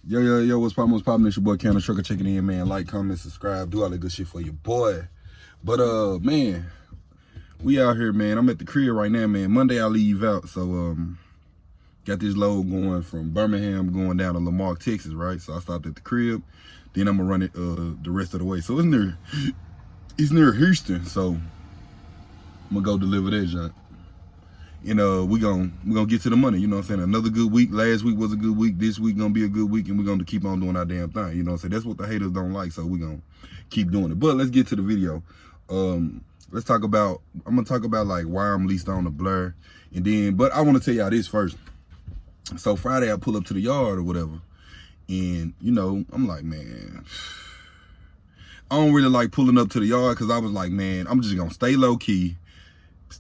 Yo, what's poppin'? It's your boy Cannon Trucker checking in, man. Like, comment, subscribe, do all that good shit for your boy. But man, we out here, man. I'm at the crib right now, man. Monday I leave out, so got this load going from Birmingham going down to Lamar, Texas, right? So I stopped at the crib, then I'm gonna run it the rest of the way. So it's near Houston, so I'm gonna go deliver that junk. And we gonna get to the money, you know what I'm saying? Another good week. Last week was a good week. This week gonna be a good week, and we're gonna keep on doing our damn thing, you know what I'm saying? That's what the haters don't like, so we gonna keep doing it. But let's get to the video. Let's talk about, I'm gonna talk about like why I'm leased on the Blair, and then, but I wanna tell y'all this first. So Friday I pull up to the yard or whatever, and you know, I'm like, man, I don't really like pulling up to the yard, because I was like, man, I'm just gonna stay low key,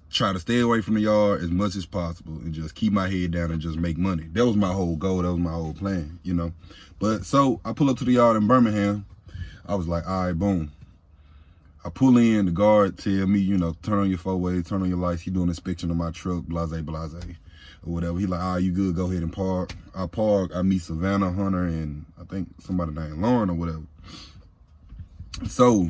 try to stay away from the yard as much as possible, and just keep my head down and just make money. That was my whole goal. That was my whole plan, you know. But so I pull up to the yard in Birmingham. I was like, all right, boom. I pull in, the guard tell me, you know, turn on your four-way, turn on your lights. He doing inspection of my truck, blase, or whatever. He like, all right, you good, go ahead and park. I park, I meet Savannah, Hunter, and I think somebody named Lauren or whatever. So,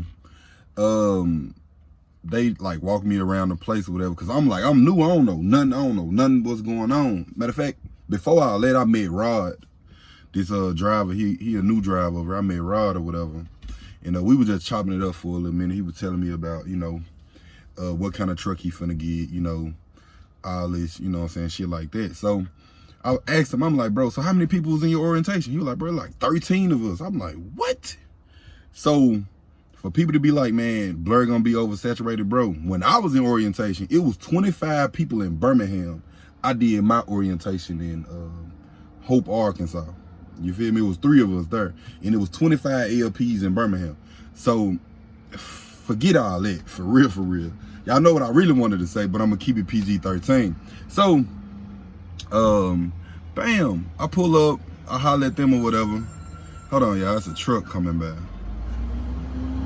they like walk me around the place or whatever, because I'm like, I'm new, I don't know nothing what's going on. Matter of fact, before I left, I met Rod, this driver. He a new driver over. I met Rod or whatever, and we were just chopping it up for a little minute. He was telling me about, you know, what kind of truck he finna get, you know, all this, you know what I'm saying, shit like that. So I asked him, I'm like, bro, so how many people was in your orientation? He was like, bro, like 13 of us. I'm like, what? So for people to be like, man, Blair gonna be oversaturated, bro. When I was in orientation, it was 25 people in Birmingham. I did my orientation in Hope, Arkansas. You feel me? It was 3 of us there, and it was 25 LPs in Birmingham. So forget all that, for real. Y'all know what I really wanted to say, but I'm gonna keep it PG-13. So, bam, I pull up, I holler at them or whatever. Hold on, y'all, it's a truck coming by.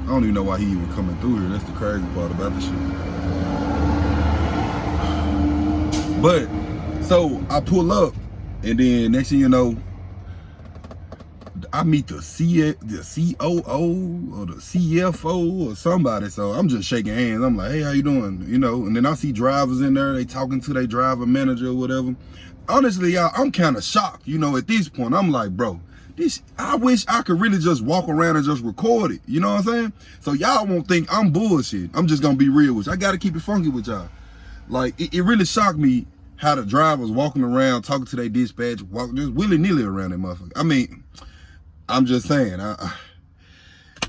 I don't even know why he even coming through here. That's the crazy part about the shit. But, so I pull up, and then next thing you know, I meet the COO or the CFO or somebody. So I'm just shaking hands. I'm like, hey, how you doing? You know, and then I see drivers in there. They talking to their driver manager or whatever. Honestly, y'all, I'm kind of shocked. You know, at this point, I'm like, bro, I wish I could really just walk around and just record it. You know what I'm saying? So y'all won't think I'm bullshit. I'm just gonna be real with you. I gotta keep it funky with y'all. Like, it really shocked me how the drivers walking around, talking to their dispatch, walking just willy-nilly around that motherfucker. I mean, I'm just saying,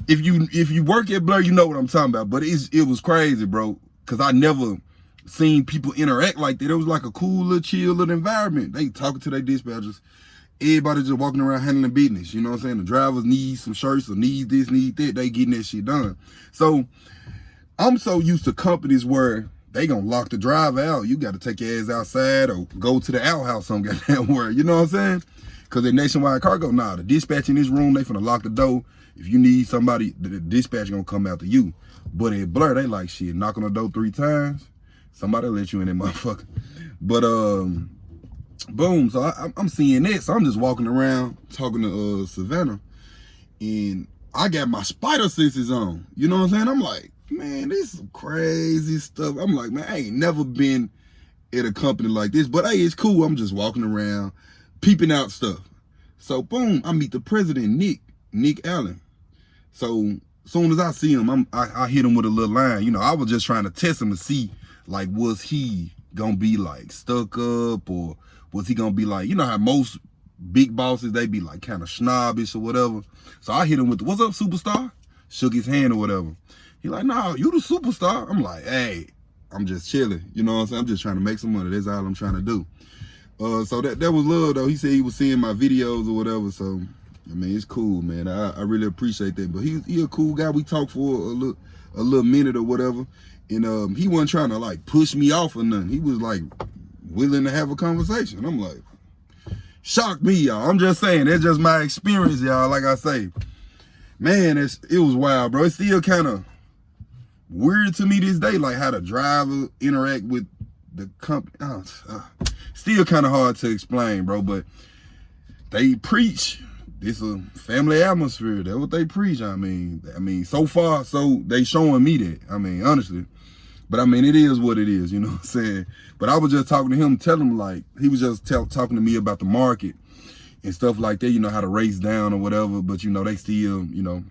if you work at Blair, you know what I'm talking about. But it was crazy, bro, because I never seen people interact like that. It was like a cool little chill little environment. They talking to their dispatchers. Everybody just walking around handling business. You know what I'm saying? The drivers need some shirts or need this, need that. They getting that shit done. So I'm so used to companies where they gonna lock the driver out. You got to take your ass outside or go to the outhouse some goddamn where. You know what I'm saying? Because at Nationwide Cargo, nah, the dispatch in this room, they finna lock the door. If you need somebody, the dispatch gonna come after you. But at Blair, they like, shit, knock on the door 3 times, somebody let you in that motherfucker. But boom, so I'm seeing that. So I'm just walking around talking to Savannah, and I got my spider senses on. You know what I'm saying? I'm like, man, this is some crazy stuff. I'm like, man, I ain't never been at a company like this, but hey, it's cool. I'm just walking around, peeping out stuff. So boom, I meet the president, Nick Allen. So soon as I see him, I hit him with a little line. You know, I was just trying to test him to see, like, was he gonna be like stuck up, or was he gonna be like, you know how most big bosses, they be like kind of snobbish or whatever. So I hit him with, what's up, superstar? Shook his hand or whatever. He like, nah, you the superstar. I'm like, hey, I'm just chilling. You know what I'm saying? I'm just trying to make some money. That's all I'm trying to do. So that was love, though. He said he was seeing my videos or whatever. So, I mean, it's cool, man. I really appreciate that. But he a cool guy. We talked for a little minute or whatever. And he wasn't trying to, like, push me off or nothing. He was, like, willing to have a conversation. I'm like, shocked me, y'all. I'm just saying. That's just my experience, y'all. Like I say, man, it was wild, bro. It's still kind of weird to me this day, like how the driver interact with the company. Still kind of hard to explain, bro, but they preach this a family atmosphere. That's what they preach. I mean, so far, so they showing me that. I mean, honestly. But I mean, it is what it is, you know what I'm saying? But I was just talking to him, telling him, like, he was just talking to me about the market and stuff like that, you know, how to race down or whatever. But, you know, they still, you know,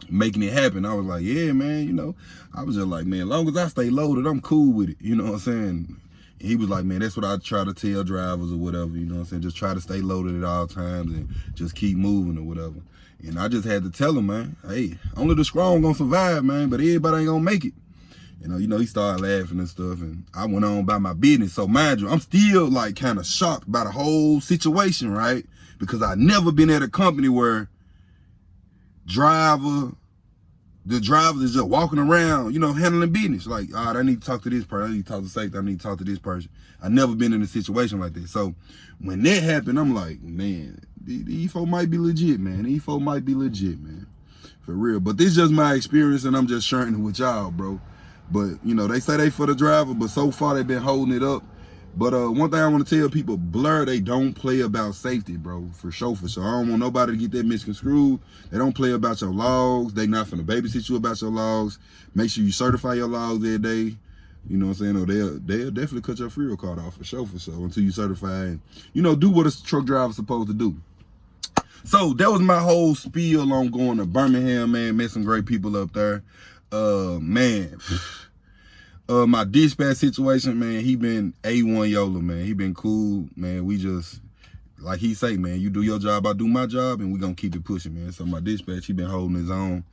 making it happen. I was like, yeah, man, you know. I was just like, man, as long as I stay loaded, I'm cool with it, you know what I'm saying? And he was like, man, that's what I try to tell drivers or whatever, you know what I'm saying? Just try to stay loaded at all times and just keep moving or whatever. And I just had to tell him, man, hey, only the strong gonna survive, man, but everybody ain't gonna make it. You know, he started laughing and stuff, and I went on about my business. So mind you, I'm still like kind of shocked by the whole situation, right? Because I never been at a company where the drivers is just walking around, you know, handling business. Like, all right, I need to talk to this person. I need to talk to safety. I need to talk to this person. I never been in a situation like that. So when that happened, I'm like, man, these folk might be legit, man. These folk might be legit, man. For real. But this is just my experience, and I'm just sharing it with y'all, bro. But, you know, they say they for the driver, but so far they've been holding it up. But one thing I want to tell people, Blair, they don't play about safety, bro. For sure, for sure. I don't want nobody to get that misconstrued. They don't play about your logs. They not finna babysit you about your logs. Make sure you certify your logs every day. You know what I'm saying? Or they'll definitely cut your fuel card off, for sure, until you certify and, you know, do what a truck driver's supposed to do. So that was my whole spiel on going to Birmingham, man. Met some great people up there. Man, my dispatch situation, man, he been A1 YOLO, man. He been cool, man. We just, like he say, man, you do your job, I do my job, and we gonna keep it pushing, man. So my dispatch, he been holding his own.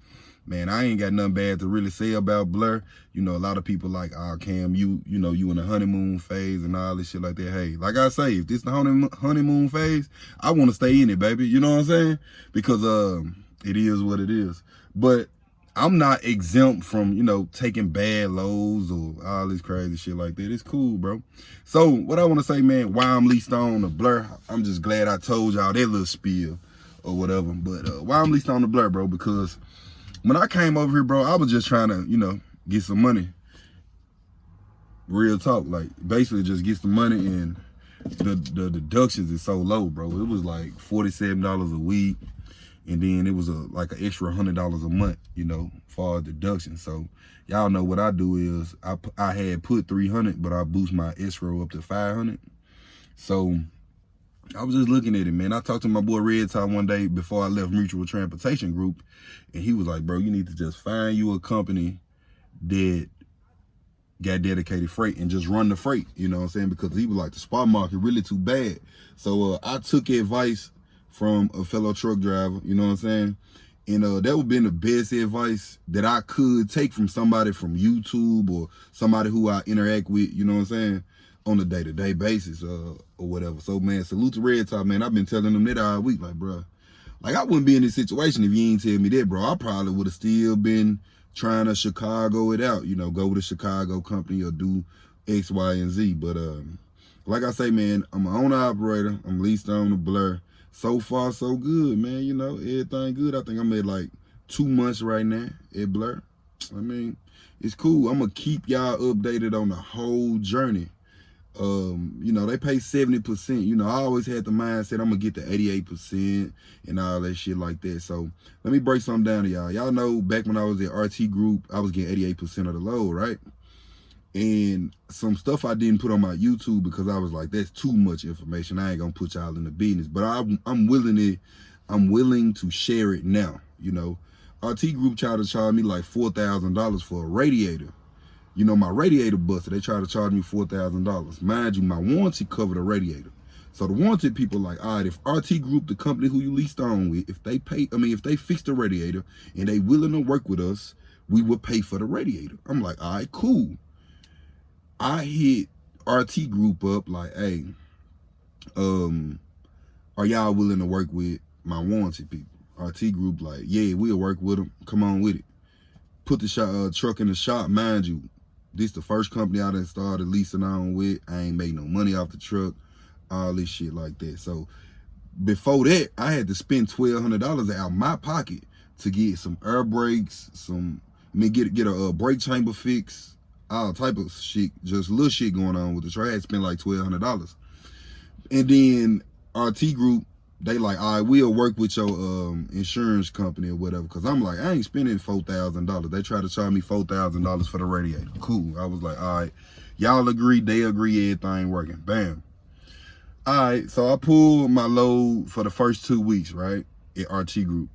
Man, I ain't got nothing bad to really say about Blair. You know, a lot of people like, oh, Cam, you know, you in the honeymoon phase and all this shit like that. Hey, like I say, if this the honeymoon phase, I want to stay in it, baby. You know what I'm saying? Because it is what it is. But I'm not exempt from, you know, taking bad loads or all this crazy shit like that. It's cool, bro. So what I want to say, man, why I'm leased on the Blair, I'm just glad I told y'all that little spiel or whatever. But why I'm leased on the Blair, bro, because when I came over here, bro, I was just trying to, you know, get some money. Real talk, like basically just get some money, and the deductions is so low, bro. It was like $47 a week. And then it was like an extra $100 a month, you know, for deduction. So y'all know what I do is I had put 300, but I boost my escrow up to 500. So I was just looking at it, man. I talked to my boy Red Top one day before I left Mutual Transportation Group, and he was like, bro, you need to just find you a company that got dedicated freight and just run the freight, you know what I'm saying? Because he was like, the spot market really too bad. So I took advice from a fellow truck driver, you know what I'm saying? And that would have been the best advice that I could take from somebody from YouTube or somebody who I interact with, you know what I'm saying, on a day-to-day basis or whatever. So, man, salute to Red Top, man. I've been telling them that all week, like, bro, like, I wouldn't be in this situation if you ain't tell me that, bro. I probably would have still been trying to Chicago it out, you know, go with a Chicago company or do X, Y, and Z. But like I say, man, I'm an owner operator. I'm leased on the Blair. So far, so good, man. You know, everything good. I think I'm at like 2 months right now at Blair. I mean, it's cool. I'm going to keep y'all updated on the whole journey. You know, they pay 70%. You know, I always had the mindset I'm going to get the 88% and all that shit like that. So let me break something down to y'all. Y'all know back when I was at RT Group, I was getting 88% of the load, right? And some stuff I didn't put on my YouTube because I was like, that's too much information. I ain't gonna put y'all in the business. But I'm willing to share it now. You know, RT Group tried to charge me like $4,000 for a radiator. You know, my radiator busted. They tried to charge me $4,000. Mind you, my warranty covered a radiator. So the warranty people like, all right, if RT Group, the company who you leased on with, if they fix the radiator and they willing to work with us, we would pay for the radiator. I'm like, all right, cool. I hit RT Group up like, hey, are y'all willing to work with my warranty people? RT Group like, yeah, we'll work with them. Come on with it. Put the truck in the shop. Mind you, this the first company I done started leasing on with. I ain't made no money off the truck. All this shit like that. So before that, I had to spend $1,200 out of my pocket to get some air brakes, get a brake chamber fix, all type of shit, just little shit going on with the truck. I had to spend like $1,200. And then RT Group, they like, all right, we'll work with your insurance company or whatever. Cause I'm like, I ain't spending $4,000. They try to charge me $4,000 for the radiator. Cool. I was like, all right, y'all agree, they agree, everything working. Bam. All right, so I pulled my load for the first 2 weeks, right, at RT Group.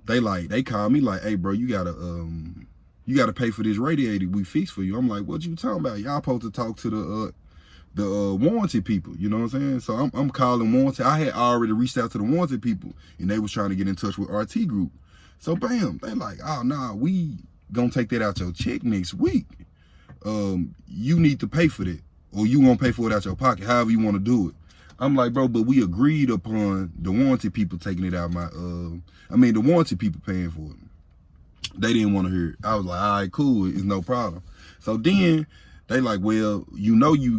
They called me like, hey bro, you gotta pay for this radiator we fixed for you. I'm like, what you talking about? Y'all supposed to talk to the warranty people, you know what I'm saying? So I'm calling warranty. I had already reached out to the warranty people, and they was trying to get in touch with RT Group. So bam, they like, oh nah, we gonna take that out your check next week. You need to pay for that, or you gonna pay for it out your pocket, however you want to do it. I'm like, bro, but we agreed upon the warranty people taking it out my, the warranty people paying for it. They didn't want to hear it. I was like, all right, cool, it's no problem. So then they like, well, you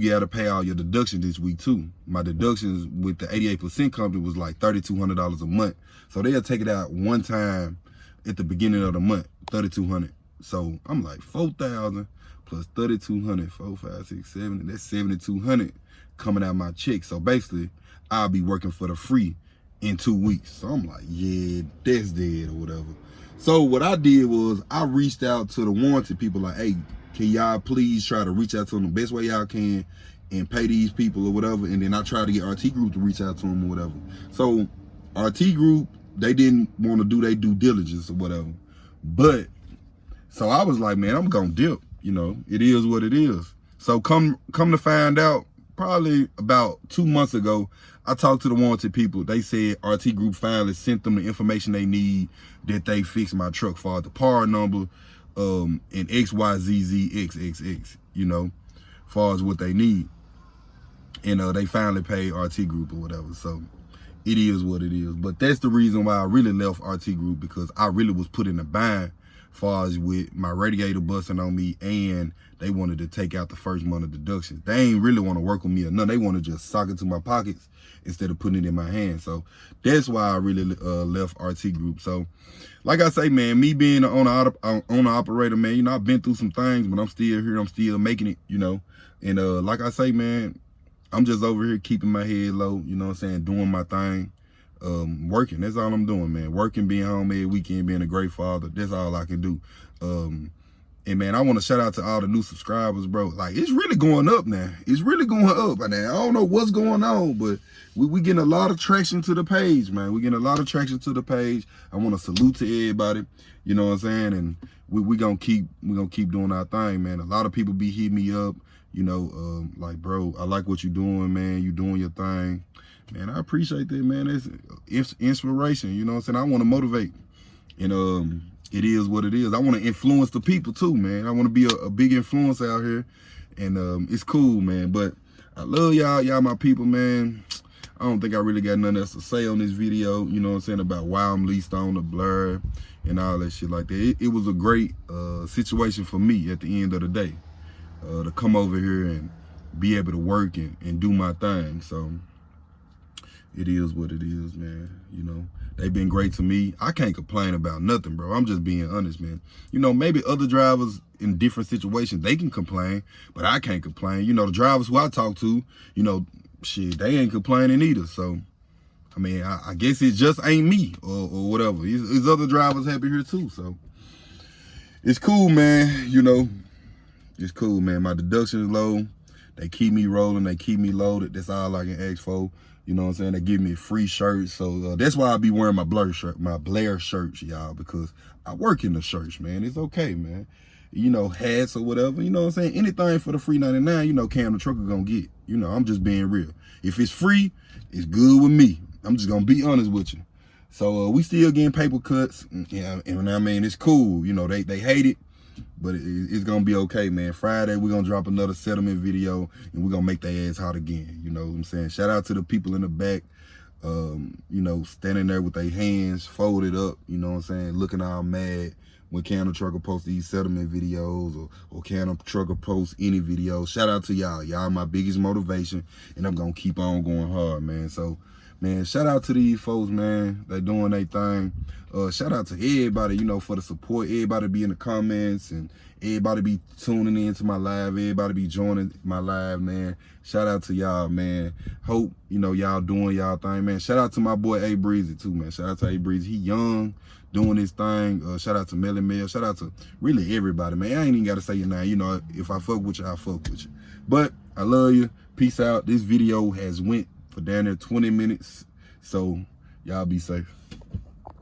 got to pay all your deductions this week too. My deductions with the 88% company was like $3,200 a month. So they'll take it out one time at the beginning of the month, $3,200. So I'm like, 4,000 plus 3,200, 4, 5, 6, 7, that's 7,200 coming out my check. So basically, I'll be working for the free in 2 weeks. So I'm like, yeah, that's dead or whatever. So what I did was I reached out to the warranty people like, hey, can y'all please try to reach out to them the best way y'all can and pay these people or whatever. And then I tried to get RT Group to reach out to them or whatever. So RT Group, they didn't want to do their due diligence or whatever. But, so I was like, man, I'm going to dip. You know, it is what it is. So come to find out, probably about 2 months ago, I talked to the warranty people. They said RT Group finally sent them the information they need that they fixed my truck for, the part number, and XYZZXXX, you know, far as what they need. And they finally paid RT Group or whatever. So it is what it is. But that's the reason why I really left RT Group, because I really was put in a bind far as with my radiator busting on me, and they wanted to take out the first month of deductions. They ain't really want to work with me or nothing. They want to just sock it to my pockets instead of putting it in my hand. So that's why I really left RT Group. So like I say, man, me being an owner operator, man, you know, I've been through some things, but I'm still here. I'm still making it, you know. And like I say, man, I'm just over here keeping my head low, you know what I'm saying, doing my thing. Working, that's all I'm doing, man. Working, being home every weekend, being a great father, that's all I can do. And man, I want to shout out to all the new subscribers, bro. Like, it's really going up now. It's really going up. And I don't know what's going on, but we getting a lot of traction to the page, man. We getting a lot of traction to the page. I want to salute to everybody, you know what I'm saying? And we gonna keep doing our thing, man. A lot of people be hitting me up, you know, like, bro, I like what you're doing, man. You doing your thing. Man, I appreciate that, man. It's inspiration, you know what I'm saying? I want to motivate. And it is what it is. I want to influence the people too, man. I want to be a big influence out here. And it's cool, man. But I love y'all my people, man. I don't think I really got nothing else to say on this video, you know what I'm saying, about why I'm leased on the Blair and all that shit like that. It was a great situation for me at the end of the day, to come over here and be able to work and do my thing. So it is what it is, man. You know, they've been great to me. I can't complain about nothing, bro. I'm just being honest, man. You know, maybe other drivers in different situations, they can complain, but I can't complain. You know, the drivers who I talk to, you know, shit, they ain't complaining either. So, I mean, I guess it just ain't me or whatever. There's other drivers happy here too. So, it's cool, man. You know, it's cool, man. My deduction is low. They keep me rolling. They keep me loaded. That's all I can ask for. You know what I'm saying? They give me free shirts. So that's why I be wearing my Blair shirts, y'all, because I work in the shirts, man. It's okay, man. You know, hats or whatever, you know what I'm saying? Anything for the free 99, you know, Cam the Trucker gonna get. You know, I'm just being real. If it's free, it's good with me. I'm just gonna be honest with you. So we still getting paper cuts. Yeah, and I mean, it's cool. You know, they hate it, but it's gonna be okay, man. Friday, we're gonna drop another settlement video, and we're gonna make their ass hot again. You know what I'm saying? Shout out to the people in the back, you know, standing there with their hands folded up, you know what I'm saying, looking all mad when Cam the Trucker posts these settlement videos or Cam the Trucker posts any videos. Shout out to y'all. Y'all my biggest motivation, and I'm gonna keep on going hard, man. So man, shout out to these folks, man. They doing their thing. Shout out to everybody, you know, for the support. Everybody be in the comments and everybody be tuning in to my live. Everybody be joining my live, man. Shout out to y'all, man. Hope, you know, y'all doing y'all thing, man. Shout out to my boy A Breezy too, man. Shout out to A Breezy. He young, doing his thing. Shout out to Melly Mel. Shout out to really everybody, man. I ain't even got to say your name. You know, if I fuck with you, I fuck with you. But I love you. Peace out. This video has went for down there 20 minutes. So y'all be safe.